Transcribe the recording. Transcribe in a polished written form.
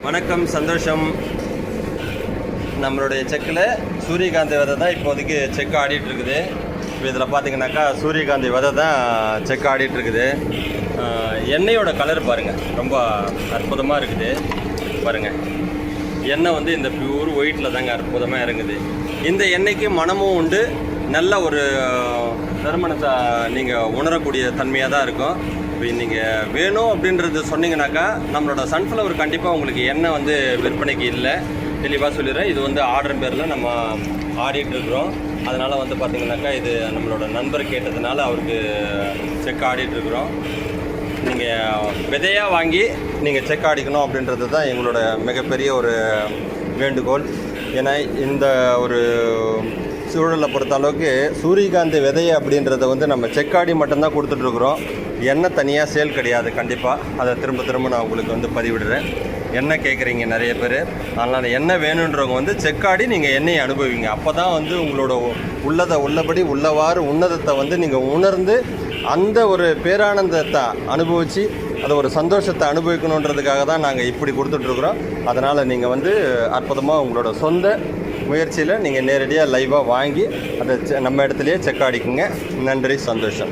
வணக்கம், சந்தோஷம். நம்மளுடைய செக்கில் சூரியகாந்தி விதை தான் இப்போதைக்கு செக் ஆடிட்டுருக்குது. இப்போ இதில் பார்த்தீங்கன்னாக்கா சூரியகாந்தி விதை தான் செக் ஆடிட்டுருக்குது. எண்ணெயோட கலர் பாருங்கள், ரொம்ப அற்புதமாக இருக்குது பாருங்கள். எண்ணெய் வந்து இந்த பியூர் ஒயிட்டில் தாங்க அற்புதமாக இறங்குது. இந்த எண்ணெய்க்கு மனமும் உண்டு, நல்ல ஒரு நறுமணத்தை நீங்கள் உணரக்கூடிய தன்மையாக தான் இருக்கும். இப்போ நீங்கள் வேணும் அப்படின்றது சொன்னீங்கன்னாக்கா நம்மளோட சன்ஃப்ளவர் கண்டிப்பாக உங்களுக்கு எண்ணெய் வந்து விற்பனைக்கு இல்லை, தெளிவாக சொல்லிடுறேன். இது வந்து ஆர்டர் பேரில் நம்ம ஆடிட்டுருக்குறோம். அதனால் வந்து பார்த்திங்கனாக்கா இது நம்மளோட நண்பர் கேட்டதுனால அவருக்கு செக் ஆடிட்டுருக்குறோம். நீங்கள் விதையாக வாங்கி நீங்கள் செக் ஆடிக்கணும் அப்படின்றது தான் எங்களோட மிகப்பெரிய ஒரு வேண்டுகோள். ஏன்னா இந்த ஒரு சூழலை பொறுத்த அளவுக்கு சூரியகாந்தி விதை அப்படின்றத வந்து நம்ம செக்காடி மட்டும்தான் கொடுத்துட்ருக்குறோம். எண்ணெய் தனியாக சேல் கிடையாது. கண்டிப்பாக அதை திரும்ப நான் உங்களுக்கு வந்து பதிவிடுறேன். எண்ணெய் கேட்குறீங்க நிறைய பேர், அதனால் எண்ணெய் வேணுன்றவங்க வந்து செக்காடி நீங்கள் எண்ணெயை அனுபவிங்க. அப்போ தான் வந்து உங்களோட உள்ளதை உள்ளபடி உள்ளவாறு உன்னதத்தை வந்து நீங்கள் உணர்ந்து அந்த ஒரு பேரானந்தத்தை அனுபவித்து அதை ஒரு சந்தோஷத்தை அனுபவிக்கணுன்றதுக்காக தான் நாங்கள் இப்படி கொடுத்துட்ருக்குறோம். அதனால் நீங்கள் வந்து அற்புதமாக உங்களோட சொந்த முயற்சியில் நீங்கள் நேரடியாக லைவாக வாங்கி அதை நம்ம இடத்துலையே செக் ஆடிக்குங்க. நன்றி, சந்தோஷம்.